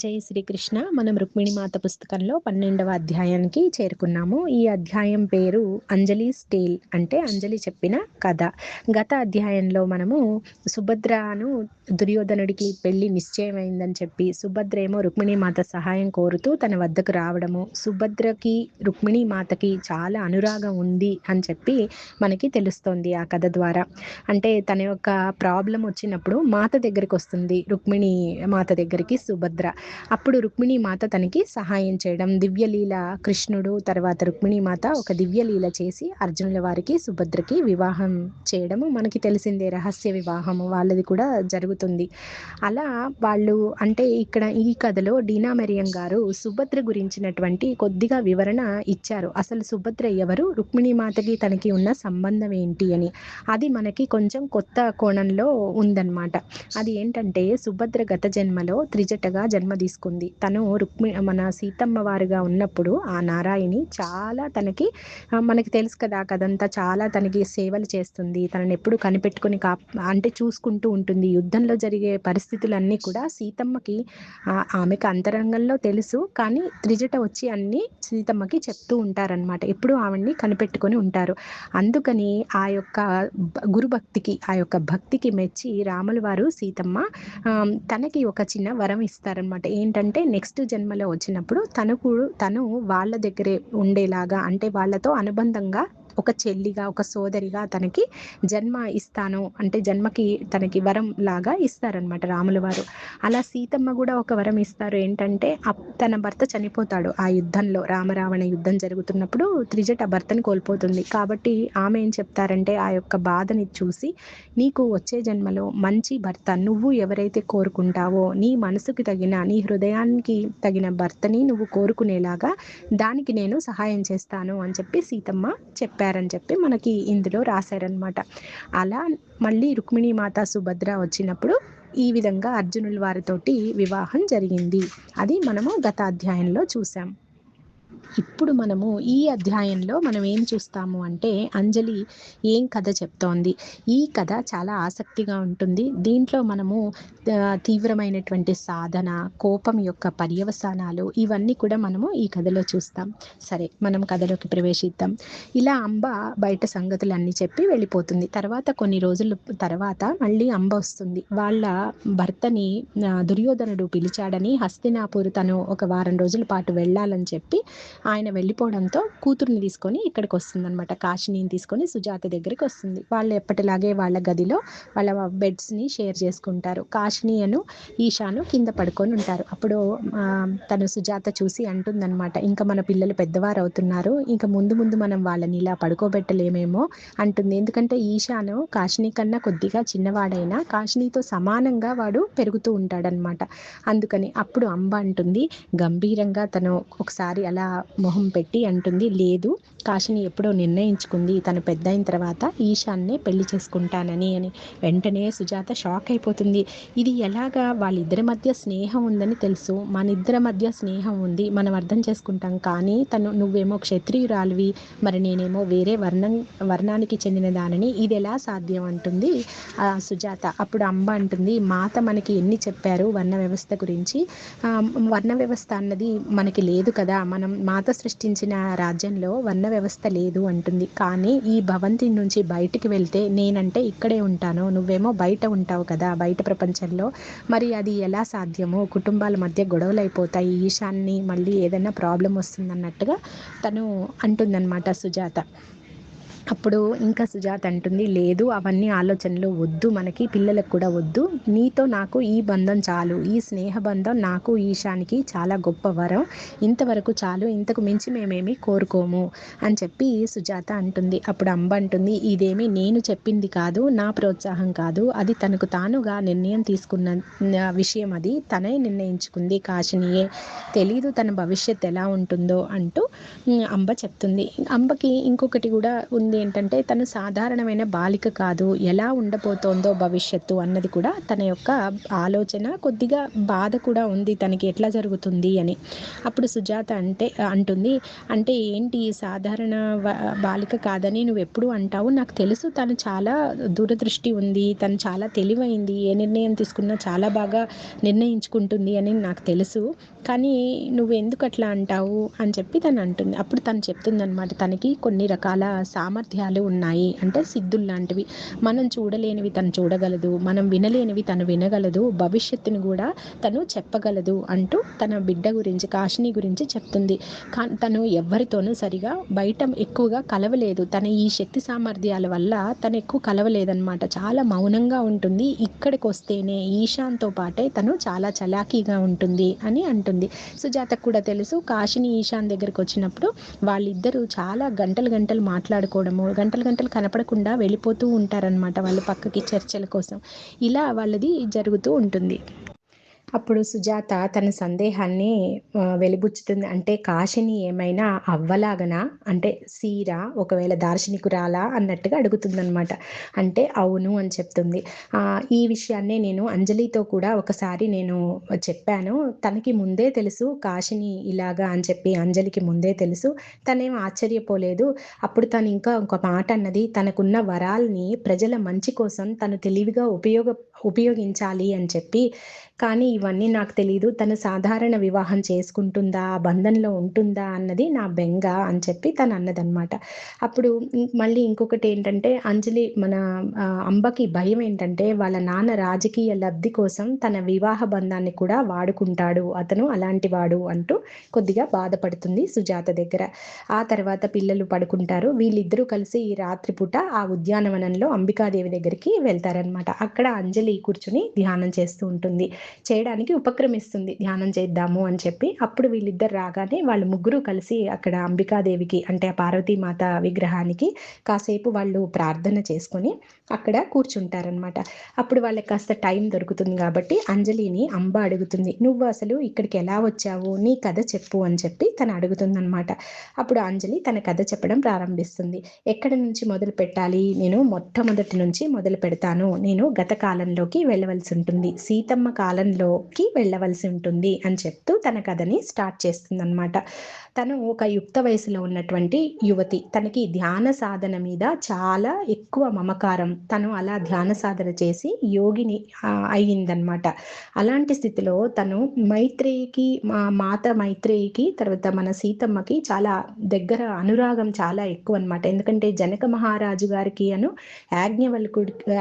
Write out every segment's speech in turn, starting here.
జై శ్రీకృష్ణ. మనం రుక్మిణి మాత పుస్తకంలో 12వ అధ్యాయానికి చేరుకున్నాము. ఈ అధ్యాయం పేరు అంజలిస్ టేల్, అంటే అంజలి చెప్పిన కథ. గత అధ్యాయంలో మనము సుభద్రను దుర్యోధనుడికి పెళ్లి నిశ్చయమైందని చెప్పి, సుభద్ర ఏమో రుక్మిణి మాత సహాయం కోరుతూ తన వద్దకు రావడము, సుభద్రకి రుక్మిణి మాతకి చాలా అనురాగం ఉంది అని చెప్పి మనకి తెలుస్తోంది ఆ కథ ద్వారా. అంటే తన యొక్క ప్రాబ్లం వచ్చినప్పుడు మాత దగ్గరికి వస్తుంది, రుక్మిణి మాత దగ్గరికి సుభద్ర. అప్పుడు రుక్మిణి మాత తనకి సహాయం చేయడం, దివ్యలీల కృష్ణుడు తర్వాత రుక్మిణి మాత ఒక దివ్యలీల చేసి అర్జునుల వారికి సుభద్రకి వివాహం చేయడము మనకి తెలిసిందే. రహస్య వివాహము వాళ్ళది కూడా జరుగుతుంది. అలా వాళ్ళు అంటే ఇక్కడ ఈ కథలో డీనా మెరియం గారు సుభద్ర గురించినటువంటి కొద్దిగా వివరణ ఇచ్చారు. అసలు సుభద్ర ఎవరు, రుక్మిణి మాతకి తనకి ఉన్న సంబంధం ఏంటి అని. అది మనకి కొంచెం కొత్త కోణంలో ఉందన్నమాట. అది ఏంటంటే సుభద్ర గత జన్మలో త్రిజటగా జన్మ తీసుకుంది. తను మన సీతమ్మ వారుగా ఉన్నప్పుడు ఆ నారాయణి చాలా తనకి మనకి తెలుసు కదా కదంతా, చాలా తనకి సేవలు చేస్తుంది. తనని ఎప్పుడు కనిపెట్టుకుని అంటే చూసుకుంటూ ఉంటుంది. యుద్ధంలో జరిగే పరిస్థితులన్నీ కూడా సీతమ్మకి ఆమెకు అంతరంగంలో తెలుసు, కానీ త్రిజట వచ్చి అన్ని సీతమ్మకి చెప్తూ ఉంటారనమాట. ఎప్పుడు ఆవిడ్ని కనిపెట్టుకొని ఉంటారు. అందుకని ఆ యొక్క గురుభక్తికి, ఆ యొక్క భక్తికి మెచ్చి రాముల వారు సీతమ్మ తనకి ఒక చిన్న వరం ఇస్తారనమాట. ఏంటంటే నెక్స్ట్ జన్మలో వచ్చినప్పుడు తను వాళ్ళ దగ్గరే ఉండేలాగా, అంటే వాళ్ళతో అనుబంధంగా ఒక చెల్లిగా ఒక సోదరిగా తనకి జన్మ ఇస్తాను, అంటే జన్మకి తనకి వరం లాగా ఇస్తారనమాట రాముల వారు. అలా సీతమ్మ కూడా ఒక వరం ఇస్తారు. ఏంటంటే తన భర్త చనిపోతాడు ఆ యుద్ధంలో, రామరావణ యుద్ధం జరుగుతున్నప్పుడు త్రిజట భర్తని కోల్పోతుంది. కాబట్టి ఆమె ఏం చెప్తారంటే ఆ యొక్క బాధని చూసి, నీకు వచ్చే జన్మలో మంచి భర్త, నువ్వు ఎవరైతే కోరుకుంటావో నీ మనసుకి తగిన, నీ హృదయానికి తగిన భర్తని నువ్వు కోరుకునేలాగా దానికి నేను సహాయం చేస్తాను అని చెప్పి సీతమ్మ చెప్పారని చెప్పి మనకి ఇందులో రాశారనమాట. అలా మళ్ళీ రుక్మిణి మాత సుభద్ర వచ్చినప్పుడు ఈ విధంగా అర్జునుల వారితోటి వివాహం జరిగింది. అది మనము గత అధ్యాయంలో చూసాం. ఇప్పుడు మనము ఈ అధ్యాయంలో మనం ఏం చూస్తాము అంటే అంజలి ఏం కథ చెప్తోంది. ఈ కథ చాలా ఆసక్తిగా ఉంటుంది. దీంట్లో మనము తీవ్రమైనటువంటి సాధన, కోపం యొక్క పర్యవసానాలు ఇవన్నీ కూడా మనము ఈ కథలో చూస్తాం. సరే, మనం కథలోకి ప్రవేశిద్దాం. ఇలా అంబ బయట సంగతులన్నీ చెప్పి వెళ్ళిపోతుంది. తర్వాత కొన్ని రోజుల తర్వాత మళ్ళీ అంబ వస్తుంది. వాళ్ళ భర్తని దుర్యోధనుడు పిలిచాడని హస్తినాపూర్ తను ఒక వారం రోజుల పాటు వెళ్ళాలని చెప్పి ఆయన వెళ్ళిపోవడంతో కూతుర్ని తీసుకొని ఇక్కడికి వస్తుంది అనమాట. కాశినీని తీసుకొని సుజాత దగ్గరికి వస్తుంది. వాళ్ళు ఎప్పటిలాగే వాళ్ళ గదిలో వాళ్ళ బెడ్స్ని షేర్ చేసుకుంటారు. కాశినీయను ఈశాను కింద పడుకొని ఉంటారు. అప్పుడు తను సుజాత చూసి అంటుందన్నమాట, ఇంకా మన పిల్లలు పెద్దవారు అవుతున్నారు, ఇంకా ముందు ముందు మనం వాళ్ళని ఇలా పడుకోబెట్టలేమేమో అంటుంది. ఎందుకంటే ఈశాను కాశినీ కన్నా కొద్దిగా చిన్నవాడైనా కాశినీతో సమానంగా వాడు పెరుగుతూ ఉంటాడనమాట. అందుకని అప్పుడు అంబ అంటుంది గంభీరంగా, తను ఒకసారి అలా మొహం పెట్టి అంటుంది, లేదు, కాశిని ఎప్పుడో నిర్ణయించుకుంది తను పెద్ద అయిన తర్వాత ఈశాన్నే పెళ్లి చేసుకుంటానని అని. వెంటనే సుజాత షాక్ అయిపోతుంది. ఇది ఎలాగా, వాళ్ళిద్దరి మధ్య స్నేహం ఉందని తెలుసు, మన ఇద్దరి మధ్య స్నేహం ఉంది, మనం అర్థం చేసుకుంటాం, కానీ నువ్వేమో క్షత్రియురాలివి, మరి నేనేమో వేరే వర్ణానికి చెందిన దానిని, ఇది ఎలా సాధ్యం అంటుంది సుజాత. అప్పుడు అంబ అంటుంది, మాత మనకి ఎన్ని చెప్పారు వర్ణ వ్యవస్థ గురించి, వర్ణ వ్యవస్థ అన్నది మనకి లేదు కదా, మనం మాత సృష్టించిన రాజ్యంలో వర్ణ వ్యవస్థ లేదు అంటుంది. కానీ ఈ భవంతి నుంచి బయటికి వెళ్తే నేనంటే ఇక్కడే ఉంటాను, నువ్వేమో బయట ఉంటావు కదా, బయట ప్రపంచంలో, మరి అది ఎలా సాధ్యమో, కుటుంబాల మధ్య గొడవలు అయిపోతాయి, ఈశాన్ని మళ్ళీ ఏదైనా ప్రాబ్లం వస్తుందన్నట్టుగా తను అంటుందన్నమాట సుజాత. అప్పుడు ఇంకా సుజాత అంటుంది, లేదు, అవన్నీ ఆలోచనలు వద్దు, మనకి పిల్లలకు కూడా వద్దు, నీతో నాకు ఈ బంధం చాలు, ఈ స్నేహ బంధం నాకు ఈశానికి చాలా గొప్ప వరం, ఇంతవరకు చాలు, ఇంతకు మించి మేమేమి కోరుకోము అని చెప్పి సుజాత అంటుంది. అప్పుడు అంబ అంటుంది, ఇదేమి నేను చెప్పింది కాదు, నా ప్రోత్సాహం కాదు, అది తనకు తానుగా నిర్ణయం తీసుకున్న విషయం, అది తనే నిర్ణయించుకుంది, కాశినియే, తెలీదు తన భవిష్యత్ ఎలా ఉంటుందో అంటూ అంబ చెప్తుంది. అంబకి ఇంకొకటి కూడా ఉంది చెప్తుంది ఏంటంటే తను సాధారణమైన బాలిక కాదు, ఎలా ఉండబోతోందో భవిష్యత్తు అన్నది కూడా తన యొక్క ఆలోచన. కొద్దిగా బాధ కూడా ఉంది తనకి ఎట్లా జరుగుతుంది అని. అప్పుడు సుజాత అంటుంది, అంటే ఏంటి సాధారణ బాలిక కాదని నువ్వు ఎప్పుడు అంటావు, నాకు తెలుసు తను చాలా దూరదృష్టి ఉంది, తను చాలా తెలివైంది, ఏ నిర్ణయం తీసుకున్నా చాలా బాగా నిర్ణయించుకుంటుంది అని నాకు తెలుసు, కానీ నువ్వు ఎందుకు అట్లా అంటావు అని చెప్పి తను అంటుంది. అప్పుడు తను చెప్తుందనమాట, తనకి కొన్ని రకాల సామర్థ్యాలు ఉన్నాయి, అంటే సిద్ధులు లాంటివి. మనం చూడలేనివి తను చూడగలదు, మనం వినలేనివి తను వినగలదు, భవిష్యత్తుని కూడా తను చెప్పగలదు అంటూ తన బిడ్డ గురించి, కాశిని గురించి చెప్తుంది. తను ఎవరితోనూ సరిగా బయట ఎక్కువగా కలవలేదు. తన ఈ శక్తి సామర్థ్యాల వల్ల తను ఎక్కువ కలవలేదన్నమాట. చాలా మౌనంగా ఉంటుంది. ఇక్కడికి వస్తేనే ఈశాన్తో పాటే తను చాలా చలాకీగా ఉంటుంది అని అంటుంది. సుజాతకు కూడా తెలుసు, కాశిని ఈశాన్ దగ్గరికి వచ్చినప్పుడు వాళ్ళిద్దరూ చాలా గంటలు గంటలు మాట్లాడుకోవడము, గంటలు గంటలు కనపడకుండా వెళ్ళిపోతూ ఉంటారనమాట వాళ్ళు పక్కకి చర్చల కోసం. ఇలా వాళ్ళది జరుగుతూ ఉంటుంది. అప్పుడు సుజాత తన సందేహాన్ని వెలిబుచ్చుతుంది. అంటే కాశిని ఏమైనా అవ్వలాగనా, అంటే సీర ఒకవేళ దార్శనికురాలా అన్నట్టుగా అడుగుతుందనమాట. అంటే అవును అని చెప్తుంది. ఈ విషయాన్నే నేను అంజలితో కూడా ఒకసారి నేను చెప్పాను, తనకి ముందే తెలుసు కాశిని ఇలాగా అని చెప్పి, అంజలికి ముందే తెలుసు. తనేం ఆశ్చర్యపోలేదు. అప్పుడు తను ఇంకా ఒక మాట అన్నది, తనకున్న వరాల్ని ప్రజల మంచి కోసం తను తెలివిగా ఉపయోగించాలి అని చెప్పి. కానీ ఇవన్నీ నాకు తెలీదు, తను సాధారణ వివాహం చేసుకుంటుందా, బంధంలో ఉంటుందా అన్నది నా బెంగ అని చెప్పి తను అన్నదనమాట. అప్పుడు మళ్ళీ ఇంకొకటి ఏంటంటే, అంజలి మన అంబకి భయం ఏంటంటే వాళ్ళ నాన్న రాజకీయ లబ్ధి కోసం తన వివాహ బంధాన్ని కూడా వాడుకుంటాడు, అతను అలాంటి వాడు అంటూ కొద్దిగా బాధపడుతుంది సుజాత దగ్గర. ఆ తర్వాత పిల్లలు పడుకుంటారు. వీళ్ళిద్దరూ కలిసి ఈ రాత్రిపూట ఆ ఉద్యానవనంలో అంబికాదేవి దగ్గరికి వెళ్తారనమాట. అక్కడ అంజలి కూర్చుని ధ్యానం చేస్తూ ఉంటుంది, చేయడానికి ఉపక్రమిస్తుంది, ధ్యానం చేద్దాము అని చెప్పి. అప్పుడు వీళ్ళిద్దరు రాగానే వాళ్ళు ముగ్గురు కలిసి అక్కడ అంబికాదేవికి, అంటే ఆ పార్వతీమాత విగ్రహానికి కాసేపు వాళ్ళు ప్రార్థన చేసుకొని అక్కడ కూర్చుంటారనమాట. అప్పుడు వాళ్ళకి కాస్త టైం దొరుకుతుంది కాబట్టి అంజలిని అంబ అడుగుతుంది, నువ్వు అసలు ఇక్కడికి ఎలా వచ్చావు, నీ కథ చెప్పు అని చెప్పి తను అడుగుతుందనమాట. అప్పుడు అంజలి తన కథ చెప్పడం ప్రారంభిస్తుంది. ఎక్కడి నుంచి మొదలు పెట్టాలి, నేను మొట్టమొదటి నుంచి మొదలు పెడతాను, నేను గత కాలంలోకి వెళ్ళవలసి ఉంటుంది, సీతమ్మ కాలంలోకి వెళ్ళవలసి ఉంటుంది అని చెప్తూ తన కథని స్టార్ట్ చేస్తుందన్నమాట. తను ఒక యుక్త వయసులో ఉన్నటువంటి యువతి, తనకి ధ్యాన సాధన మీద చాలా ఎక్కువ మమకారం, తను అలా ధ్యాన సాధన చేసి యోగిని అయ్యిందనమాట. అలాంటి స్థితిలో తను మైత్రేయికి, మాత మైత్రేయికి, తర్వాత మన సీతమ్మకి చాలా దగ్గర అనురాగం చాలా ఎక్కువ అనమాట. ఎందుకంటే జనక మహారాజు గారికి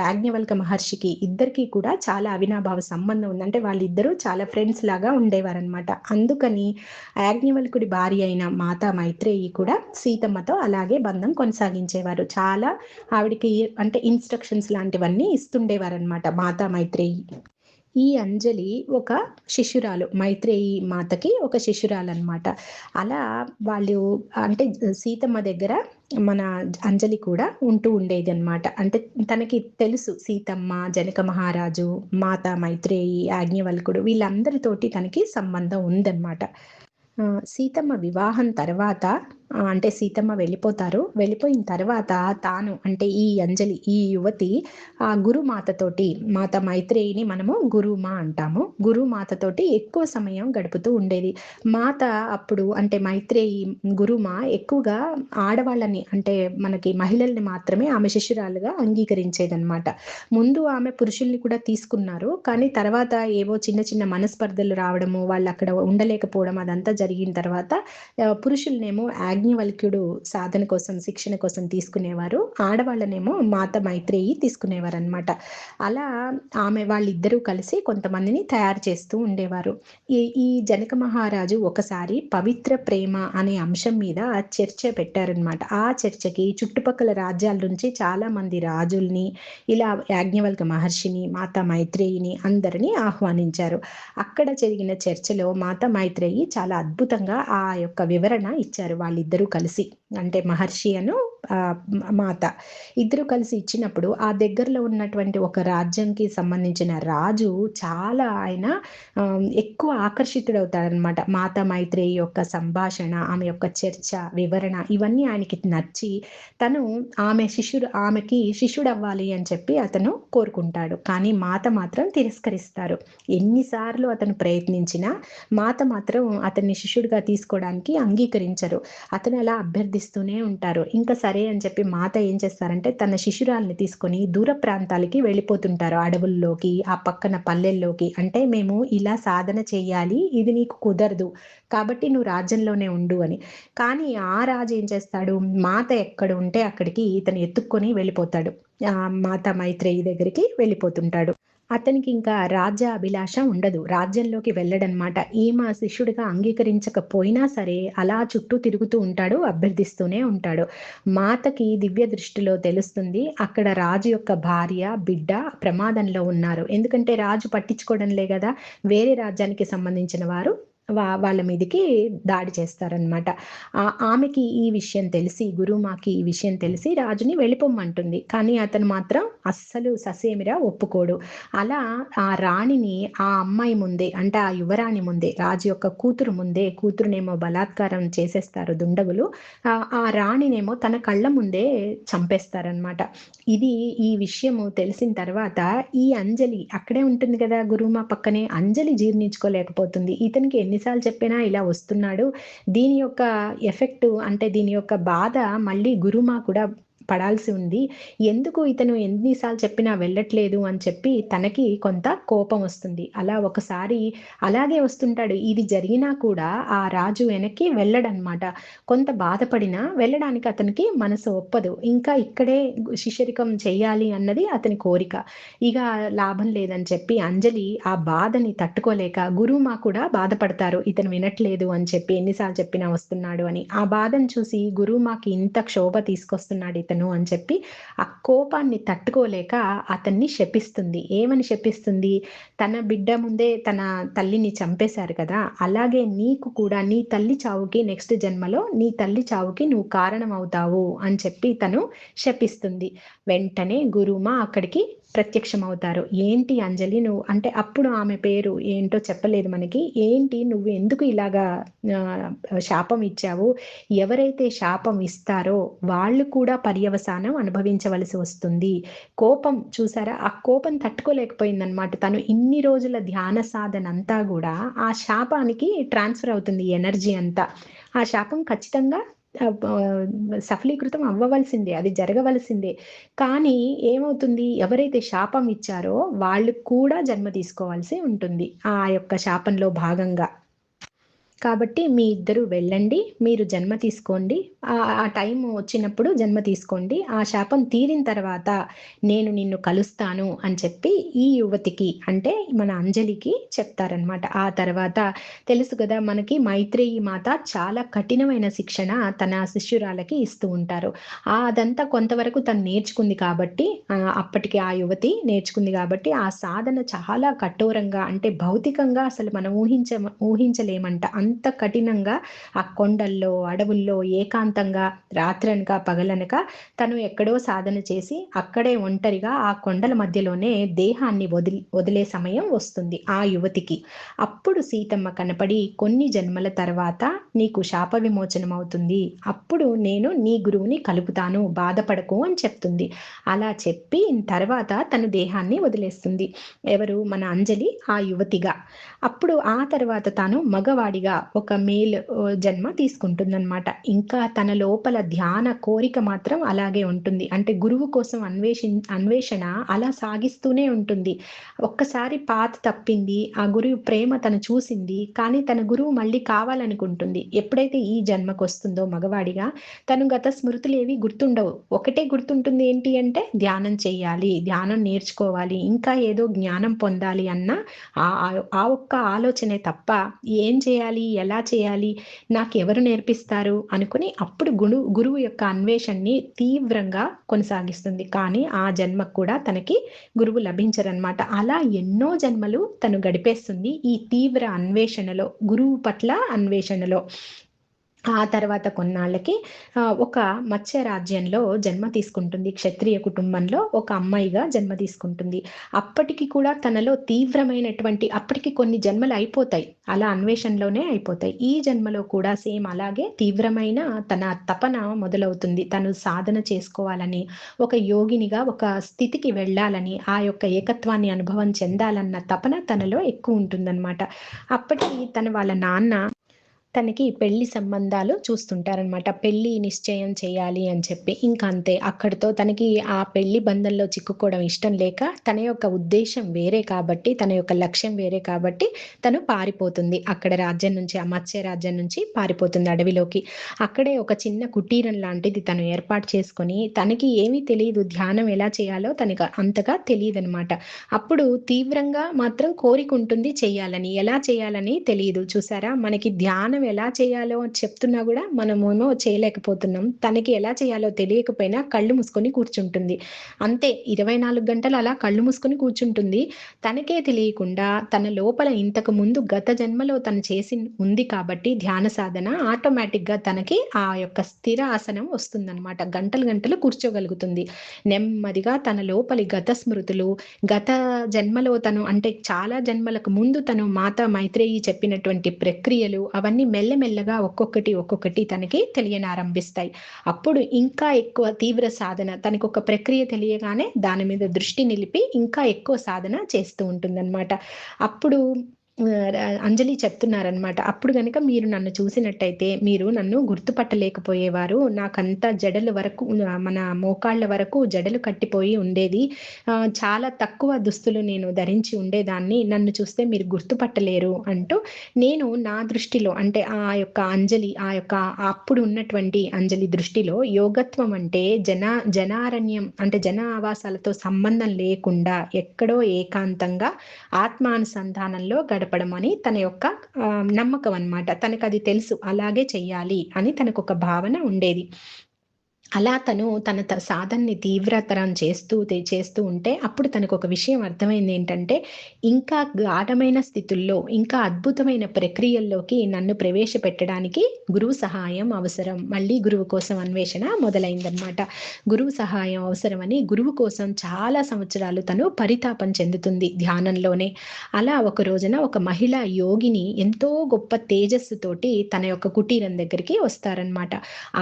యాజ్ఞవల్క మహర్షికి ఇద్దరికి కూడా చాలా అవినాభావ సంబంధం ఉంది. అంటే వాళ్ళిద్దరూ చాలా ఫ్రెండ్స్ లాగా ఉండేవారనమాట. అందుకని యాజ్ఞవల్కుడి భార్య అయిన మాతా మైత్రేయి కూడా సీతమ్మతో అలాగే బంధం కొనసాగించేవారు. చాలా ఆవిడికి అంటే ఇన్స్ట్రక్షన్స్ లాంటివన్నీ ఇస్తుండేవారనమాట మాతా మైత్రేయి. ఈ అంజలి ఒక శిష్యురాలు, మైత్రేయి మాతకి ఒక శిష్యురాలు అనమాట. అలా వాళ్ళు, అంటే సీతమ్మ దగ్గర మన అంజలి కూడా ఉంటూ ఉండేది అనమాట. అంటే తనకి తెలుసు సీతమ్మ, జనక మహారాజు, మాత మైత్రేయి, యాజ్ఞవల్కుడు వీళ్ళందరితోటి తనకి సంబంధం ఉందన్నమాట. సీతమ్మ వివాహం తర్వాత, అంటే సీతమ్మ వెళ్ళిపోయిన తర్వాత తాను, అంటే ఈ అంజలి, ఈ యువతి ఆ గురుమాతతోటి, మాత మైత్రేయిని మనము గురుమా అంటాము, గురుమాతతోటి ఎక్కువ సమయం గడుపుతూ ఉండేది. మాత అప్పుడు, అంటే మైత్రేయి గురుమా ఎక్కువగా ఆడవాళ్ళని, అంటే మనకి మహిళల్ని మాత్రమే ఆమె శిష్యురాలుగా అంగీకరించేదనమాట. ముందు ఆమె పురుషుల్ని కూడా తీసుకున్నారు, కానీ తర్వాత ఏవో చిన్న చిన్న మనస్పర్ధలు రావడము, వాళ్ళు అక్కడ ఉండలేకపోవడం అదంతా జరిగిన తర్వాత పురుషులనేమో యాజ్ఞవల్క్యుడు సాధన కోసం, శిక్షణ కోసం తీసుకునేవారు, ఆడవాళ్ళనేమో మాత మైత్రేయి తీసుకునేవారు అనమాట. అలా వాళ్ళిద్దరూ కలిసి కొంతమందిని తయారు చేస్తూ ఉండేవారు. ఈ జనక మహారాజు ఒకసారి పవిత్ర ప్రేమ అనే అంశం మీద చర్చ పెట్టారనమాట. ఆ చర్చకి చుట్టుపక్కల రాజ్యాల నుంచి చాలా మంది రాజుల్ని, ఇలా యాజ్ఞవల్క మహర్షిని, మాతా మైత్రేయిని అందరినీ ఆహ్వానించారు. అక్కడ జరిగిన చర్చలో మాతా మైత్రేయి చాలా అద్భుతంగా ఆ యొక్క వివరణ ఇచ్చారు వాళ్ళిద్దరూ కలిసి. అంటే మహర్షి మాత. ఇద్దరు కలిసి ఇచ్చినప్పుడు ఆ దగ్గరలో ఉన్నటువంటి ఒక రాజ్యంకి సంబంధించిన రాజు చాలా ఆయన ఎక్కువ ఆకర్షితుడవుతాడనమాట. మాత మైత్రేయి యొక్క సంభాషణ, ఆమె యొక్క చర్చ, వివరణ ఇవన్నీ ఆయనకి నచ్చి తను ఆమెకి శిష్యుడవ్వాలి అని చెప్పి అతను కోరుకుంటాడు. కానీ మాత మాత్రం తిరస్కరిస్తారు. ఎన్నిసార్లు అతను ప్రయత్నించినా మాత మాత్రం అతన్ని శిష్యుడిగా తీసుకోవడానికి అంగీకరించరు. అతను అలా అభ్యర్థిస్తూనే ఉంటారు. ఇంకా సరే అని చెప్పి మాత ఏం చేస్తారంటే తన శిష్యురాల్ని తీసుకొని దూర ప్రాంతాలకి వెళ్ళిపోతుంటారు. అడవుల్లోకి, ఆ పక్కన పల్లెల్లోకి. అంటే మేము ఇలా సాధన చెయ్యాలి, ఇది నీకు కుదరదు. కాబట్టి నువ్వు రాజ్యంలోనే ఉండు అని. కానీ ఆ రాజు ఏం చేస్తాడు, మాత ఎక్కడ ఉంటే అక్కడికి ఇతను ఎత్తుక్కొని వెళ్ళిపోతాడు. మాత మైత్రేయి దగ్గరికి వెళ్ళిపోతుంటాడు. అతనికి ఇంకా రాజ్య అభిలాష ఉండదు. రాజ్యంలోకి వెళ్ళడనమాట. ఈమె శిష్యుడిగా అంగీకరించకపోయినా సరే అలా చుట్టూ తిరుగుతూ ఉంటాడు, అభ్యర్థిస్తూనే ఉంటాడు. మాతకి దివ్య దృష్టిలో తెలుస్తుంది అక్కడ రాజు యొక్క భార్య, బిడ్డ ప్రమాదంలో ఉన్నారు. ఎందుకంటే రాజు పట్టించుకోవడంలే గదా! వేరే రాజ్యానికి సంబంధించిన వారు వాళ్ళ మీదకి దాడి చేస్తారనమాట. ఆమెకి ఈ విషయం తెలిసి, గురుమాకి ఈ విషయం తెలిసి రాజుని వెళ్ళిపోమ్మంటుంది. కానీ అతను మాత్రం అస్సలు ససేమిరా ఒప్పుకోడు. అలా ఆ రాణిని ఆ అమ్మాయి ముందే, అంటే ఆ యువరాణి ముందే, రాజు యొక్క కూతురు ముందే, కూతురునేమో బలాత్కారం చేసేస్తారు దుండగులు. ఆ రాణినేమో తన కళ్ళ ముందే చంపేస్తారనమాట. ఈ విషయము తెలిసిన తర్వాత ఈ అంజలి అక్కడే ఉంటుంది కదా గురుమా పక్కనే, అంజలి జీర్ణించుకోలేకపోతుంది. ఇతనికి ఎన్నిసార్లు చెప్పినా ఇలా వస్తున్నాడు. దీని యొక్క ఎఫెక్ట్, అంటే దీని యొక్క బాధ మళ్ళీ గురుమా కూడా పడాల్సి ఉంది. ఎందుకు ఇతను ఎన్నిసార్లు చెప్పినా వెళ్ళట్లేదు అని చెప్పి తనకి కొంత కోపం వస్తుంది. అలా ఒకసారి అలాగే వస్తుంటాడు. ఇది జరిగినా కూడా ఆ రాజు వెనక్కి వెళ్ళడనమాట. కొంత బాధపడినా వెళ్ళడానికి అతనికి మనసు ఒప్పదు. ఇంకా ఇక్కడే శిష్యరికం చెయ్యాలి అన్నది అతని కోరిక. ఇక లాభం లేదని చెప్పి అంజలి ఆ బాధని తట్టుకోలేక, గురుమా కూడా బాధపడతారు ఇతను వినట్లేదు అని చెప్పి, ఎన్నిసార్లు చెప్పినా వస్తున్నాడు అని. ఆ బాధను చూసి గురుమాకి ఇంత క్షోభ తీసుకొస్తున్నాడు ఇతను అని చెప్పి ఆ కోపాన్ని తట్టుకోలేక అతన్ని శపిస్తుంది. ఏమని శపిస్తుంది, తన బిడ్డ ముందే తన తల్లిని చంపేశారు కదా, అలాగే నీకు కూడా నీ తల్లి చావుకి, నెక్స్ట్ జన్మలో నీ తల్లి చావుకి నువ్వు కారణం అవుతావు అని చెప్పి తను శపిస్తుంది. వెంటనే గురుమా అక్కడికి ప్రత్యక్షమవుతారు. ఏంటి అంజలి నువ్వు, అంటే అప్పుడు ఆమె పేరు ఏంటో చెప్పలేదు మనకి. ఏంటి నువ్వు ఎందుకు ఇలాగా శాపం ఇచ్చావు, ఎవరైతే శాపం ఇస్తారో వాళ్ళు కూడా పర్యవసానం అనుభవించవలసి వస్తుంది. కోపం చూసారా, ఆ కోపం తట్టుకోలేకపోయిందనమాట. తను ఇన్ని రోజుల ధ్యాన సాధన అంతా కూడా ఆ శాపానికి ట్రాన్స్ఫర్ అవుతుంది ఎనర్జీ అంతా. ఆ శాపం ఖచ్చితంగా సఫలీకృతం అవ్వవలసిందే, అది జరగవలసిందే. కానీ ఏమవుతుంది, ఎవరైతే శాపం ఇచ్చారో వాళ్ళు కూడా జన్మ తీసుకోవాల్సి ఉంటుంది ఆ యొక్క శాపంలో భాగంగా. కాబట్టి మీ ఇద్దరు వెళ్ళండి, మీరు జన్మ తీసుకోండి. ఆ టైం వచ్చినప్పుడు జన్మ తీసుకోండి. ఆ శాపం తీరిన తర్వాత నేను నిన్ను కలుస్తాను అని చెప్పి ఈ యువతికి, అంటే మన అంజలికి చెప్తారనమాట. ఆ తర్వాత తెలుసు కదా మనకి, మైత్రేయి మాత చాలా కఠినమైన శిక్షణ తన శిష్యురాలకి ఇస్తూ ఉంటారు. అదంతా కొంతవరకు తను నేర్చుకుంది కాబట్టి, అప్పటికి ఆ యువతి నేర్చుకుంది కాబట్టి ఆ సాధన చాలా కఠోరంగా, అంటే భౌతికంగా అసలు మనం ఊహించలేమంట. అంత కఠినంగా ఆ కొండల్లో, అడవుల్లో ఏకాంతంగా రాత్రనక పగలనక తను ఎక్కడో సాధన చేసి అక్కడే ఒంటరిగా ఆ కొండల మధ్యలోనే దేహాన్ని వదిలే సమయం వస్తుంది ఆ యువతికి. అప్పుడు సీతమ్మ కనపడి కొన్ని జన్మల తర్వాత నీకు శాప విమోచనం అవుతుంది, అప్పుడు నేను నీ గురువుని కలుపుతాను, బాధపడకు అని చెప్తుంది. అలా చెప్పి తర్వాత తను దేహాన్ని వదిలేస్తుంది. ఎవరు, మన అంజలి ఆ యువతిగా. అప్పుడు ఆ తర్వాత తాను మగవాడిగా ఒక మేల్ జన్మ తీసుకుంటుందన్నమాట. ఇంకా తన లోపల ధ్యాన కోరిక మాత్రం అలాగే ఉంటుంది. అంటే గురువు కోసం అన్వేషణ అలా సాగిస్తూనే ఉంటుంది. ఒక్కసారి పాత తప్పింది, ఆ గురువు ప్రేమ తను చూసింది, కానీ తన గురువు మళ్ళీ కావాలనుకుంటుంది. ఎప్పుడైతే ఈ జన్మకు వస్తుందో మగవాడిగా, తను గత స్మృతులు ఏవి గుర్తుండవు. ఒకటే గుర్తుంటుంది, ఏంటి అంటే ధ్యానం చేయాలి, ధ్యానం నేర్చుకోవాలి, ఇంకా ఏదో జ్ఞానం పొందాలి అన్న ఆ ఒక్క ఆలోచనే తప్ప ఏం చేయాలి, ఎలా చేయాలి, నాకెవరు నేర్పిస్తారు అనుకుని అప్పుడు గురువు యొక్క అన్వేషణని తీవ్రంగా కొనసాగిస్తుంది. కానీ ఆ జన్మకు కూడా తనకి గురువు లభించరనమాట. అలా ఎన్నో జన్మలు తను గడిపేస్తుంది ఈ తీవ్ర అన్వేషణలో, గురువు పట్ల అన్వేషణలో. ఆ తర్వాత కొన్నాళ్ళకి ఒక మత్స్య రాజ్యంలో జన్మ తీసుకుంటుంది. క్షత్రియ కుటుంబంలో ఒక అమ్మాయిగా జన్మ తీసుకుంటుంది. అప్పటికి కూడా తనలో తీవ్రమైనటువంటి అప్పటికి కొన్ని జన్మలు అయిపోతాయి. అలా అన్వేషణలోనే అయిపోతాయి. ఈ జన్మలో కూడా సేమ్ అలాగే తీవ్రమైన తన తపన మొదలవుతుంది. తను సాధన చేసుకోవాలని, ఒక యోగినిగా ఒక స్థితికి వెళ్ళాలని, ఆ యొక్క ఏకత్వాన్ని అనుభవం చెందాలన్న తపన తనలో ఎక్కువుంటుందనమాట. అప్పటికి వాళ్ళ నాన్న తనకి పెళ్లి సంబంధాలు చూస్తుంటారనమాట. పెళ్లి నిశ్చయం చేయాలి అని చెప్పి. ఇంక అంతే. అక్కడితో తనకి ఆ పెళ్లి బంధంలో చిక్కుకోవడం ఇష్టం లేక, తన యొక్క ఉద్దేశ్యం వేరే కాబట్టి, తన యొక్క లక్ష్యం వేరే కాబట్టి, తను పారిపోతుంది. అక్కడ రాజ్యం నుంచి, ఆ మత్స్య రాజ్యం నుంచి పారిపోతుంది అడవిలోకి. అక్కడే ఒక చిన్న కుటీరం లాంటిది తను ఏర్పాటు చేసుకొని, తనకి ఏమీ తెలీదు. ధ్యానం ఎలా చేయాలో తనకి అంతగా తెలీదనమాట. అప్పుడు తీవ్రంగా మాత్రం కోరికుంటుంది చెయ్యాలని. ఎలా చేయాలని తెలీదు. చూసారా? మనకి ధ్యానం ఎలా చేయాలో చెప్తున్నా గూడా మనమేమో చేయలేకపోతున్నాం. తనకి ఎలా చేయాలో తెలియకపోయినా కళ్ళు మూసుకొని కూర్చుంటుంది. అంతే 24 గంటలు అలా కళ్ళు మూసుకొని కూర్చుంటుంది. తనకే తెలియకుండా తన లోపల ఇంతకు ముందు గత జన్మలో తను చేసి ఉంది కాబట్టి ధ్యాన సాధన ఆటోమేటిక్‌గా తనకి ఆ యొక్క స్థిర ఆసనం వస్తుందనమాట. గంటలు గంటలు కూర్చోగలుగుతుంది. నెమ్మదిగా తన లోపలి గత స్మృతులు, గత జన్మలో తను అంటే చాలా జన్మలకు ముందు తను మాతా మైత్రేయి చెప్పినటువంటి ప్రక్రియలు అవన్నీ మెల్లమెల్లగా ఒక్కొక్కటి తనకి తెలియనారంభిస్తాయి. అప్పుడు ఇంకా ఎక్కువ తీవ్ర సాధన తనకొక ప్రక్రియ తెలియగానే దాని మీద దృష్టి నిలిపి ఇంకా ఎక్కువ సాధన చేస్తూ ఉంటుందన్నమాట. అప్పుడు అంజలి చెప్తున్నారనమాట. "అప్పుడు గనక మీరు నన్ను చూసినట్టయితే మీరు నన్ను గుర్తుపట్టలేకపోయేవారు. నాకంతా జడల వరకు మన మోకాళ్ళ వరకు జడలు కట్టిపోయి ఉండేది. చాలా తక్కువ దుస్తులు నేను ధరించి ఉండేదాన్ని. నన్ను చూస్తే మీరు గుర్తుపట్టలేరు" అంటూ నేను నా దృష్టిలో అంటే ఆ యొక్క అంజలి ఆ యొక్క అప్పుడు ఉన్నటువంటి అంజలి దృష్టిలో యోగత్వం అంటే జనారణ్యం అంటే జన ఆవాసాలతో సంబంధం లేకుండా ఎక్కడో ఏకాంతంగా ఆత్మానుసంధానంలో గడపడం అని తన యొక్క నమ్మకం అన్నమాట. తనకది తెలుసు. అలాగే చెయ్యాలి అని తనకొక భావన ఉండేది. అలా తను తన సాధనని తీవ్రతరం చేస్తూ ఉంటే అప్పుడు తనకొక విషయం అర్థమైందేంటంటే, ఇంకా గాఢమైన స్థితుల్లో, ఇంకా అద్భుతమైన ప్రక్రియల్లోకి నన్ను ప్రవేశపెట్టడానికి గురువు సహాయం అవసరం. మళ్ళీ గురువు కోసం అన్వేషణ మొదలైందనమాట. గురువు సహాయం అవసరమని గురువు కోసం చాలా సంవత్సరాలు తను పరితాపం చెందుతుంది ధ్యానంలోనే. అలా ఒక రోజున ఒక మహిళా యోగిని ఎంతో గొప్ప తేజస్సుతోటి తన యొక్క కుటీరం దగ్గరికి వస్తారనమాట.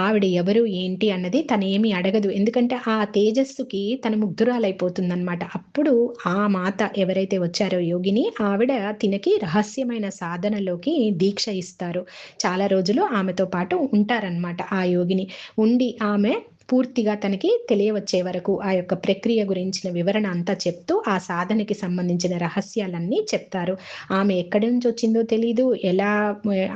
ఆవిడ ఎవరు ఏంటి అన్నది తనేమి అడగదు. ఎందుకంటే ఆ తేజస్సుకి తను ముగ్ధురాలైపోతుందనమాట. అప్పుడు ఆ మాత ఎవరైతే వచ్చారో యోగిని ఆవిడ తినకి రహస్యమైన సాధనలోకి దీక్ష ఇస్తారు. చాలా రోజులు ఆమెతో పాటు ఉంటారనమాట ఆ యోగిని. ఉండి ఆమె పూర్తిగా తనకి తెలియవచ్చే వరకు ఆ యొక్క ప్రక్రియ గురించిన వివరణ అంతా చెప్తూ ఆ సాధనకి సంబంధించిన రహస్యాలన్నీ చెప్తారు. ఆమె ఎక్కడి నుంచి వచ్చిందో తెలీదు. ఎలా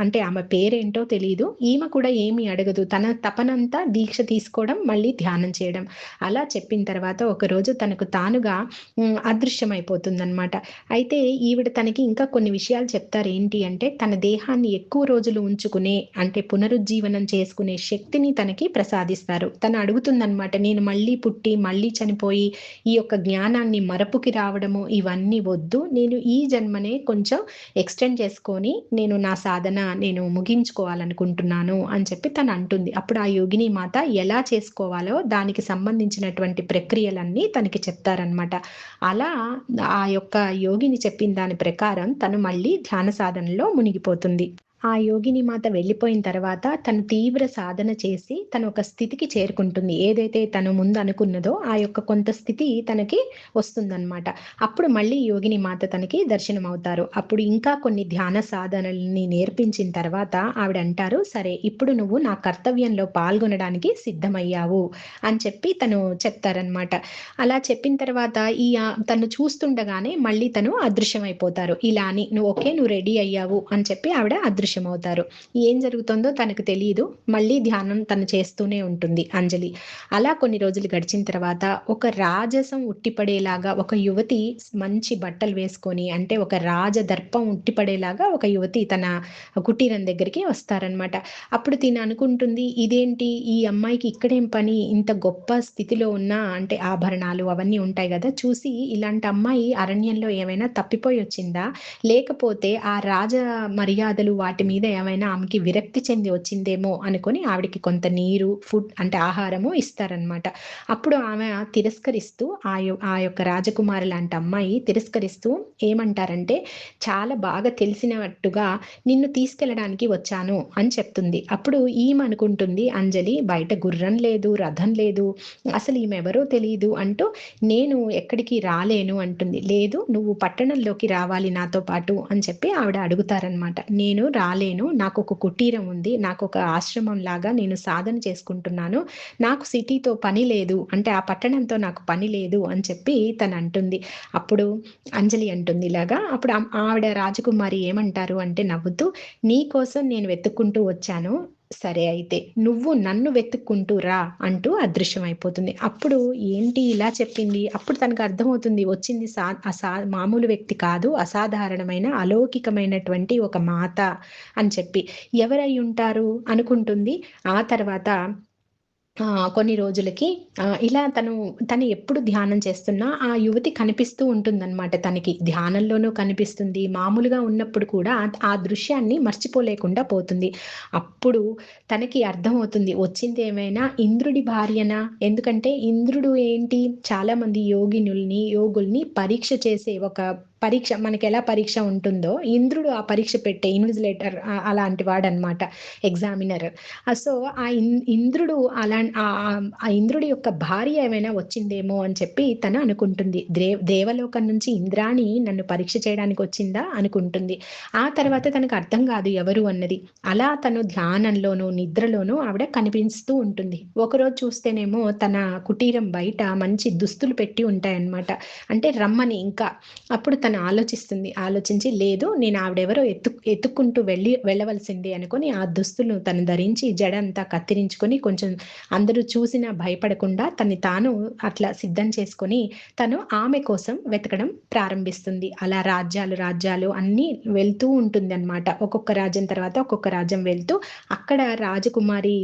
అంటే ఆమె పేరేంటో తెలీదు. ఈమె కూడా ఏమీ అడగదు. తన తపనంతా దీక్ష తీసుకోవడం, మళ్ళీ ధ్యానం చేయడం. అలా చెప్పిన తర్వాత ఒకరోజు తనకు తానుగా అదృశ్యమైపోతుందనమాట. అయితే ఈవిడ తనకి ఇంకా కొన్ని విషయాలు చెప్తారు. ఏంటి అంటే తన దేహాన్ని ఎక్కువ రోజులు ఉంచుకునే అంటే పునరుజ్జీవనం చేసుకునే శక్తిని తనకి ప్రసాదిస్తారు. తను అడుగుతుందనమాట. నేను మళ్ళీ పుట్టి, మళ్ళీ చనిపోయి ఈ యొక్క జ్ఞానాన్ని మరపుకి రావడము ఇవన్నీ వద్దు. నేను ఈ జన్మనే కొంచెం ఎక్స్‌టెండ్ చేసుకొని నా సాధన ముగించుకోవాలనుకుంటున్నాను అని చెప్పి తను అంటుంది. అప్పుడు ఆ యోగిని మాత ఎలా చేసుకోవాలో దానికి సంబంధించినటువంటి ప్రక్రియలన్నీ తనకి చెప్తారనమాట. అలా ఆ యొక్క యోగిని చెప్పిన దాని ప్రకారం తను మళ్ళీ ధ్యాన సాధనలో మునిగిపోతుంది. ఆ యోగిని మాత వెళ్ళిపోయిన తర్వాత తను తీవ్ర సాధన చేసి తను ఒక స్థితికి చేరుకుంటుంది. ఏదైతే తను ముందు అనుకున్నదో ఆ యొక్క కొంత స్థితి తనకి వస్తుందన్నమాట. అప్పుడు మళ్ళీ యోగిని మాత తనకి దర్శనమవుతారు. అప్పుడు ఇంకా కొన్ని ధ్యాన సాధనలని నేర్పించిన తర్వాత ఆవిడ అంటారు, "సరే ఇప్పుడు నువ్వు నా కర్తవ్యంలో పాల్గొనడానికి సిద్ధమయ్యావు" అని చెప్పి తను చెప్తారనమాట. అలా చెప్పిన తర్వాత తను చూస్తుండగానే మళ్ళీ తను అదృశ్యమైపోతారు. ఇలా అని నువ్వు రెడీ అయ్యావు అని చెప్పి ఆవిడ అదృశ్యమవుతారు. ఏం జరుగుతుందో తనకు తెలీదు. మళ్ళీ ధ్యానం తను చేస్తూనే ఉంటుంది అంజలి. అలా కొన్ని రోజులు గడిచిన తర్వాత ఒక రాజసం ఉట్టిపడేలాగా ఒక యువతి మంచి బట్టలు వేసుకొని అంటే ఒక రాజదర్పం ఉట్టిపడేలాగా ఒక యువతి తన కుటీరం దగ్గరికి వస్తారనమాట. అప్పుడు తిను అనుకుంటుంది, ఇదేంటి ఈ అమ్మాయికి ఇక్కడేం పని? ఇంత గొప్ప స్థితిలో ఉన్న అంటే ఆభరణాలు అవన్నీ ఉంటాయి గదా! చూసి ఇలాంటి అమ్మాయి అరణ్యంలో ఏమైనా తప్పిపోయి వచ్చిందా? లేకపోతే ఆ రాజ మర్యాదలు వాటి వాటి మీద ఏమైనా ఆమెకి విరక్తి చెంది వచ్చిందేమో అనుకొని ఆవిడకి కొంత నీరు, ఫుడ్ అంటే ఆహారము ఇస్తారనమాట. అప్పుడు ఆమె తిరస్కరిస్తూ ఆ యొక్క రాజకుమారి లాంటి అమ్మాయి తిరస్కరిస్తూ ఏమంటారంటే, చాలా బాగా తెలిసినట్టుగా నిన్ను తీసుకెళ్ళడానికి వచ్చాను అని చెప్తుంది. అప్పుడు ఈమె అనుకుంటుంది అంజలి, బయట గుర్రం లేదు, రథం లేదు, అసలు ఈమె ఎవరో తెలీదు అంటూ నేను ఎక్కడికి రాలేను అంటుంది. లేదు, నువ్వు పట్టణంలోకి రావాలి నాతో పాటు అని చెప్పి ఆవిడ అడుగుతారనమాట. నేను రాలేను, నాకు ఒక కుటీరం ఉంది, నాకు ఒక ఆశ్రమం లాగా నేను సాధన చేసుకుంటున్నాను, నాకు సిటీతో పని లేదు, అంటే ఆ పట్టణంతో నాకు పని లేదు అని చెప్పి తను అంటుంది. అప్పుడు అంజలి అంటుంది ఇలాగా. అప్పుడు ఆవిడ రాజకుమారి ఏమంటారు అంటే నవ్వుతూ, నీ కోసం నేను వెతుక్కుంటూ వచ్చాను, సరే అయితే నువ్వు నన్ను వెతుక్కుంటూ రా అంటూ అదృశ్యమైపోతుంది. అప్పుడు ఏంటి ఇలా చెప్పింది? అప్పుడు తనకు అర్థమవుతుంది, వచ్చింది మామూలు వ్యక్తి కాదు, అసాధారణమైన అలౌకికమైనటువంటి ఒక మాత అని చెప్పి. ఎవరై ఉంటారు అనుకుంటుంది. ఆ తర్వాత కొన్ని రోజులకి ఇలా తను ఎప్పుడు ధ్యానం చేస్తున్నా ఆ యువతి కనిపిస్తూ ఉంటుందన్నమాట తనకి. ధ్యానంలోనూ కనిపిస్తుంది. మామూలుగా ఉన్నప్పుడు కూడా ఆ దృశ్యాన్ని మర్చిపోలేకుండా పోతుంది. అప్పుడు తనకి అర్థమవుతుంది, వచ్చింది ఏమైనా ఇంద్రుడి భార్యనా? ఎందుకంటే ఇంద్రుడు ఏంటి, చాలామంది యోగుల్ని పరీక్ష చేసే ఒక పరీక్ష, మనకెలా పరీక్ష ఉంటుందో ఇంద్రుడు ఆ పరీక్ష పెట్టే ఇన్విజిలేటర్ అలాంటి వాడనమాట, ఎగ్జామినర్. సో, ఆ ఇంద్రుడు ఆ ఇంద్రుడి యొక్క భార్య ఏమైనా వచ్చిందేమో అని చెప్పి తను అనుకుంటుంది. దేవలోకం నుంచి ఇంద్రాణి నన్ను పరీక్ష చేయడానికి వచ్చిందా అనుకుంటుంది. ఆ తర్వాత తనకు అర్థం కాదు ఎవరు అన్నది. అలా తను ధ్యానంలోనూ, నిద్రలోనూ ఆవిడ కనిపిస్తూ ఉంటుంది. ఒకరోజు చూస్తేనేమో తన కుటీరం బయట మంచి దుస్తులు పెట్టి ఉంటాయన్నమాట. అంటే రమ్మని ఇంకా. అప్పుడు తను ఆలోచించి లేదు, నేను ఆవిడెవరో ఎత్తుక్కుంటూ వెళ్ళవలసిందే అనుకొని ఆ దుస్తులను తను ధరించి జడంతా కత్తిరించుకొని కొంచెం అందరూ చూసినా భయపడకుండా తాను అట్లా సిద్ధం చేసుకొని తను ఆమె కోసం వెతకడం ప్రారంభిస్తుంది. అలా రాజ్యాలు అన్నీ వెళ్తూ ఉంటుంది అనమాట. ఒక్కొక్క రాజ్యం తర్వాత ఒక్కొక్క రాజ్యం వెళ్తూ అక్కడ రాజకుమారి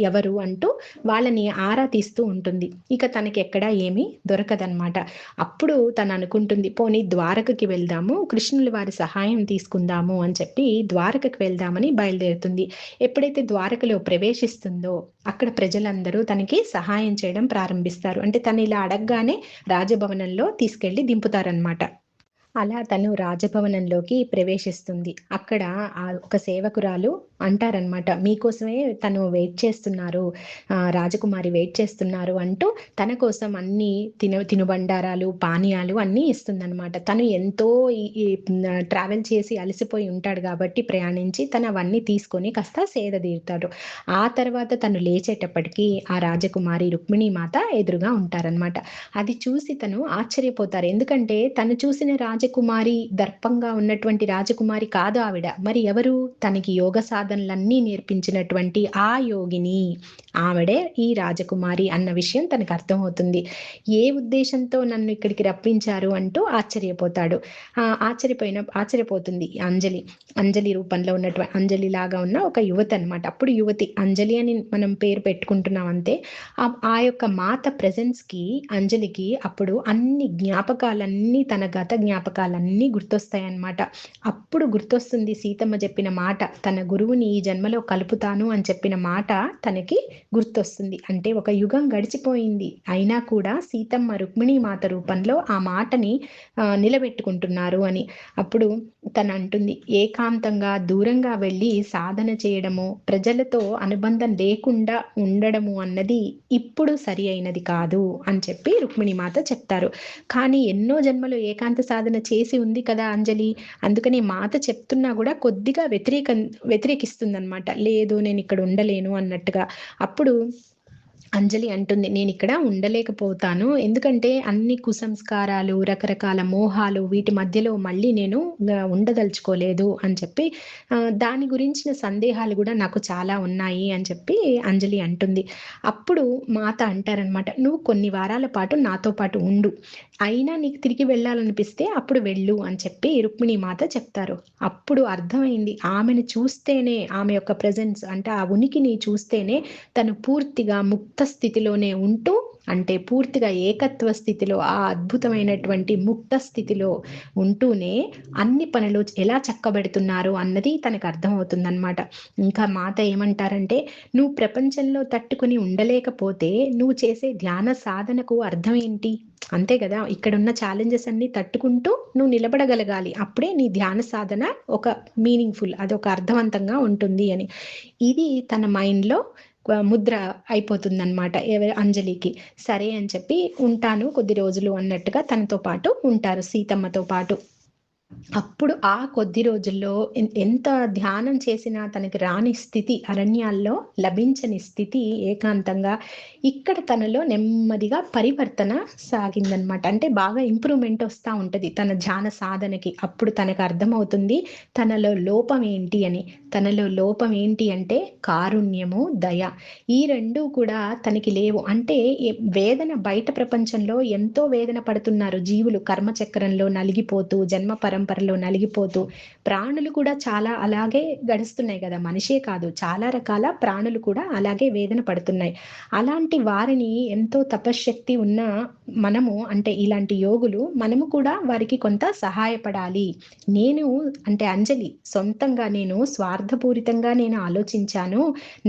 ఎవరు అంటూ వాళ్ళని ఆరా తీస్తూ ఉంటుంది. ఇక తనకి ఎక్కడా ఏమీ దొరకదనమాట. అప్పుడు తను అనుకుంటుంది, పోనీ ద్వారకకి వెళ్దాము, కృష్ణుల వారి సహాయం తీసుకుందాము అని చెప్పి ద్వారకకి వెళ్దామని బయలుదేరుతుంది. ఎప్పుడైతే ద్వారకలో ప్రవేశిస్తుందో అక్కడ ప్రజలందరూ తనకి సహాయం చేయడం ప్రారంభిస్తారు. అంటే తను ఇలా అడగగానే రాజభవనంలో తీసుకెళ్లి దింపుతారనమాట. అలా తను రాజభవనంలోకి ప్రవేశిస్తుంది. అక్కడ ఒక సేవకురాలు అంటారనమాట, మీకోసమే తను వెయిట్ చేస్తున్నారు, రాజకుమారి వెయిట్ చేస్తున్నారు అంటూ తన కోసం అన్ని తినుబండారాలు, పానీయాలు అన్నీ ఇస్తుందనమాట. తను ఎంతో ట్రావెల్ చేసి అలసిపోయి ఉంటాడు కాబట్టి ప్రయాణించి తను అవన్నీ తీసుకొని కాస్త సేదదీరుతాడు. ఆ తర్వాత తను లేచేటప్పటికి ఆ రాజకుమారి రుక్మిణీ మాత ఎదురుగా ఉంటారనమాట. అది చూసి తను ఆశ్చర్యపోతారు. ఎందుకంటే తను చూసిన రాజకుమారి దర్పంగా ఉన్నటువంటి రాజకుమారి కాదు ఆవిడ. మరి ఎవరు? తనకి యోగ సాధనలన్నీ నేర్పించినటువంటి ఆ యోగిని, ఆవిడే ఈ రాజకుమారి అన్న విషయం తనకు అర్థమవుతుంది. ఏ ఉద్దేశంతో నన్ను ఇక్కడికి రప్పించారు అంటూ ఆశ్చర్యపోతాడు. ఆశ్చర్యపోతుంది అంజలి రూపంలో ఉన్నటువంటి అంజలి లాగా ఉన్న ఒక యువతి అనమాట. అప్పుడు యువతి అంజలి అని మనం పేరు పెట్టుకుంటున్నాం అంతే. ఆ యొక్క మాత ప్రెజెన్స్ కి అంజలికి అప్పుడు అన్ని జ్ఞాపకాలన్నీ, తన గత జ్ఞాపకాలన్నీ గుర్తొస్తాయన్నమాట. అప్పుడు గుర్తొస్తుంది సీతమ్మ చెప్పిన మాట, తన గురువుని ఈ జన్మలో కలుపుతాను అని చెప్పిన మాట తనకి గుర్తొస్తుంది. అంటే ఒక యుగం గడిచిపోయింది అయినా కూడా సీతమ్మ రుక్మిణీ మాత రూపంలో ఆ మాటని నిలబెట్టుకుంటున్నారు అని. అప్పుడు తను అంటుంది, ఏకాంతంగా దూరంగా వెళ్ళి సాధన చేయడము, ప్రజలతో అనుబంధం లేకుండా ఉండడము అన్నది ఇప్పుడు సరి అయినది కాదు అని చెప్పి రుక్మిణీమాత చెప్తారు. కానీ ఎన్నో జన్మలు ఏకాంత సాధన చేసి ఉంది కదా అంజలి, అందుకని మాత చెప్తున్నా కూడా కొద్దిగా వ్యతిరేకిస్తుందన్నమాట. లేదు, నేను ఇక్కడ ఉండలేను అన్నట్టుగా. అప్పుడు అంజలి అంటుంది, నేను ఇక్కడ ఉండలేకపోతాను, ఎందుకంటే అన్ని కుసంస్కారాలు, రకరకాల మోహాలు, వీటి మధ్యలో మళ్ళీ నేను ఉండదలుచుకోలేదు అని చెప్పి, దాని గురించిన సందేహాలు కూడా నాకు చాలా ఉన్నాయి అని చెప్పి అంజలి అంటుంది. అప్పుడు మాత అంటారనమాట, నువ్వు కొన్ని వారాల పాటు నాతో పాటు ఉండు, అయినా నీకు తిరిగి వెళ్ళాలనిపిస్తే అప్పుడు వెళ్ళు అని చెప్పి రుక్మిణీ మాత చెప్తారు. అప్పుడు అర్థమైంది. ఆమెను చూస్తేనే, ఆమె యొక్క ప్రెజెన్స్ అంటే ఆ ఉనికిని చూస్తేనే తను పూర్తిగా ముక్త స్థితిలోనే ఉంటూ, అంటే పూర్తిగా ఏకత్వ స్థితిలో, ఆ అద్భుతమైనటువంటి ముక్త స్థితిలో ఉంటూనే అన్ని పనులు ఎలా చక్కబెడుతున్నారు అన్నది తనకు అర్థమవుతుందనమాట. ఇంకా మాత ఏమంటారంటే, "నువ్వు ప్రపంచంలో తట్టుకొని ఉండలేకపోతే నువ్వు చేసే ధ్యాన సాధనకు అర్థం ఏంటి? అంతే కదా! ఇక్కడున్న ఛాలెంజెస్ అన్నీ తట్టుకుంటూ నువ్వు నిలబడగలగాలి. అప్పుడే నీ ధ్యాన సాధన ఒక మీనింగ్‌ఫుల్, అదొక అర్థవంతంగా ఉంటుంది" అని. ఇది తన మైండ్‌లో ముద్ర అయిపోతుందనమాట అంజలికి. సరే అని చెప్పి ఉంటాను కొద్ది రోజులు అన్నట్టుగా తనతో పాటు ఉంటారు, సీతమ్మతో పాటు. అప్పుడు ఆ కొద్ది రోజుల్లో ఎంత ధ్యానం చేసినా తనకి రాని స్థితి, అరణ్యాల్లో లభించని స్థితి ఏకాంతంగా, ఇక్కడ తనలో నెమ్మదిగా పరివర్తన సాగిందనమాట. అంటే బాగా ఇంప్రూవ్‌మెంట్ వస్తా ఉంటది తన ధ్యాన సాధనకి. అప్పుడు తనకు అర్థమవుతుంది తనలో లోపం ఏంటి అని. తనలో లోపం ఏంటి అంటే కారుణ్యము, దయ. ఈ 2 కూడా తనకి లేవు. అంటే వేదన, బయట ప్రపంచంలో ఎంతో వేదన పడుతున్నారు జీవులు, కర్మచక్రంలో నలిగిపోతూ, జన్మ పరంపరలో నలిగిపోతూ. ప్రాణులు కూడా చాలా అలాగే గడుస్తున్నాయి గదా! మనిషే కాదు, చాలా రకాల ప్రాణులు కూడా అలాగే వేదన పడుతున్నాయి. అలాంటి వారిని, ఎంతో తపశ్శక్తి ఉన్న మనము, అంటే ఇలాంటి యోగులు, మనము కూడా వారికి కొంత సహాయపడాలి. నేను, అంటే అంజలి సొంతంగా నేను స్వార్థపూరితంగా నేను ఆలోచించాను.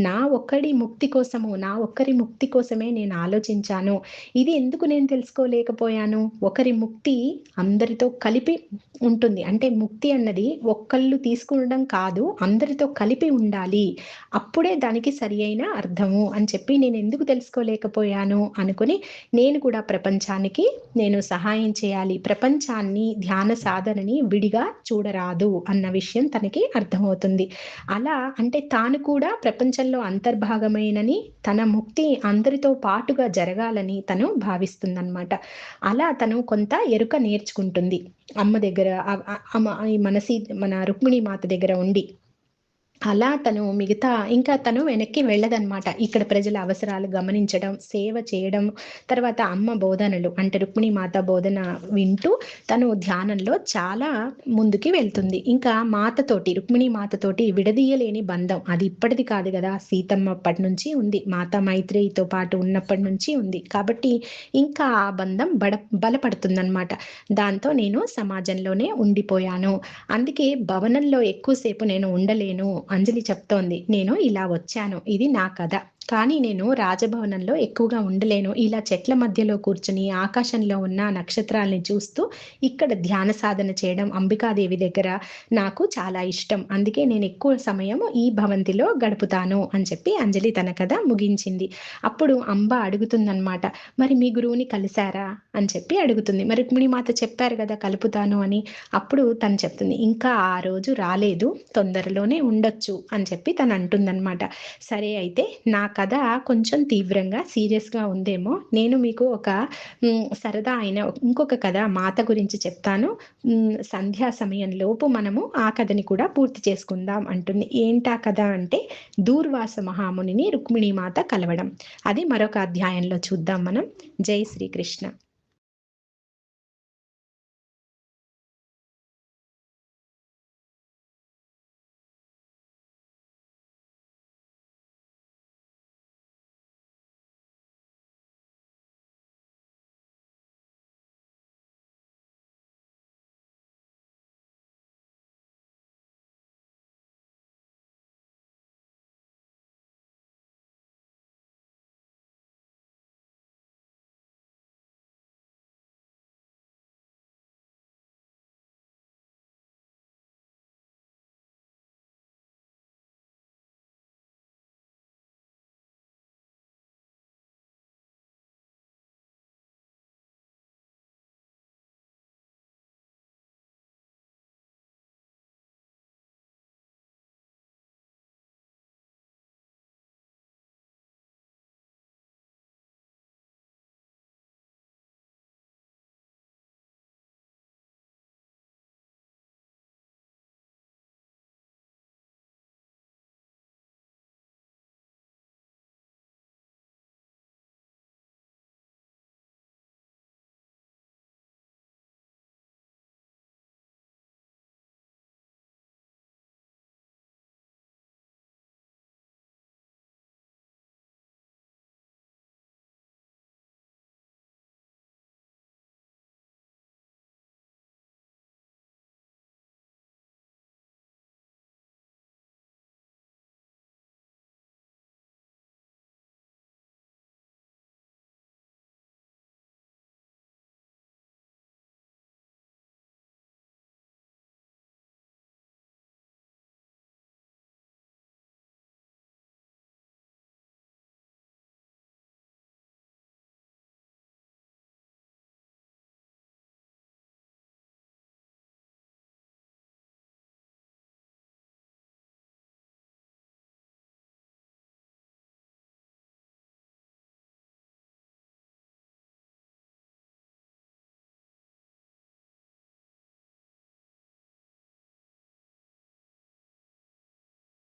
నా ఒక్కడి ముక్తి కోసము, నా ఒక్కరి ముక్తి కోసమే నేను ఆలోచించాను. ఇది ఎందుకు నేను తెలుసుకోలేకపోయాను? ఒకరి ముక్తి అందరితో కలిపి ఉంటుంది. అంటే ముక్తి అన్నది ఒక్కళ్ళు తీసుకుండం కాదు, అందరితో కలిపి ఉండాలి. అప్పుడే దానికి సరియైన అర్థము అని చెప్పి నేనెందుకు తెలుసుకోలేకపోయాను అనుకుని, నేను కూడా ప్రపంచానికి నేను సహాయం చేయాలి. ప్రపంచాన్ని, ధ్యాన సాధనని విడిగా చూడరాదు అన్న విషయం తనకి అర్థమవుతుంది. అలా అంటే తాను కూడా ప్రపంచంలో అంతర్భాగమేనని, తన ముక్తి అందరితో పాటుగా జరగాలని తను భావిస్తుందనమాట. అలా తను కొంత ఎరుక నేర్చుకుంటుంది అమ్మ దగ్గర, మన రుక్మిణీ మాత దగ్గర ఉండి. అలా తను మిగతా ఇంకా తను వెనక్కి వెళ్ళదనమాట. ఇక్కడ ప్రజల అవసరాలు గమనించడం, సేవ చేయడం, తర్వాత అమ్మ బోధనలు అంటే రుక్మిణీ మాత బోధన వింటూ తను ధ్యానంలో చాలా ముందుకి వెళ్తుంది. ఇంకా మాతతోటి, రుక్మిణీ మాతతోటి విడదీయలేని బంధం. అది ఇప్పటిది కాదు గదా! సీతమ్మ అప్పటి నుంచి ఉంది. మాతా మైత్రేయితో పాటు ఉన్నప్పటి నుంచి ఉంది. కాబట్టి ఇంకా ఆ బంధం బలపడుతుందనమాట. దాంతో నేను సమాజంలోనే ఉండిపోయాను. అందుకే భవనంలో ఎక్కువ సేపు నేను ఉండలేను. అంజలి చెప్తోంది. నేను ఇలా వచ్చాను. ఇది నా కథ. కానీ నేను రాజభవనంలో ఎక్కువగా ఉండలేను. ఇలా చెట్ల మధ్యలో కూర్చొని ఆకాశంలో ఉన్న నక్షత్రాల్ని చూస్తూ ఇక్కడ ధ్యాన సాధన చేయడం అంబికాదేవి దగ్గర నాకు చాలా ఇష్టం. అందుకే నేను ఎక్కువ సమయం ఈ భవంతిలో గడుపుతాను అని చెప్పి అంజలి తన కథ ముగించింది. అప్పుడు అంబ అడుగుతుందనమాట. మరి మీ గురువుని కలిసారా అని చెప్పి అడుగుతుంది. మరి రుక్మిణీ మాత చెప్పారు కదా కలుపుతాను అని. అప్పుడు తను చెప్తుంది, ఇంకా ఆ రోజు రాలేదు, తొందరలోనే ఉండొచ్చు అని చెప్పి తను అంటుందన్నమాట. సరే అయితే నా కథ కొంచెం తీవ్రంగా, సీరియస్‌గా ఉందేమో. నేను మీకు ఒక సరదా అయిన ఇంకొక కథ మాత గురించి చెప్తాను. సంధ్యా సమయంలోపు మనము ఆ కథని కూడా పూర్తి చేసుకుందాం అంటుంది. ఏంటా కథ అంటే, దూర్వాస మహామునిని రుక్మిణీ మాత కలవడం. అది మరొక అధ్యాయంలో చూద్దాం మనం. జై శ్రీకృష్ణ.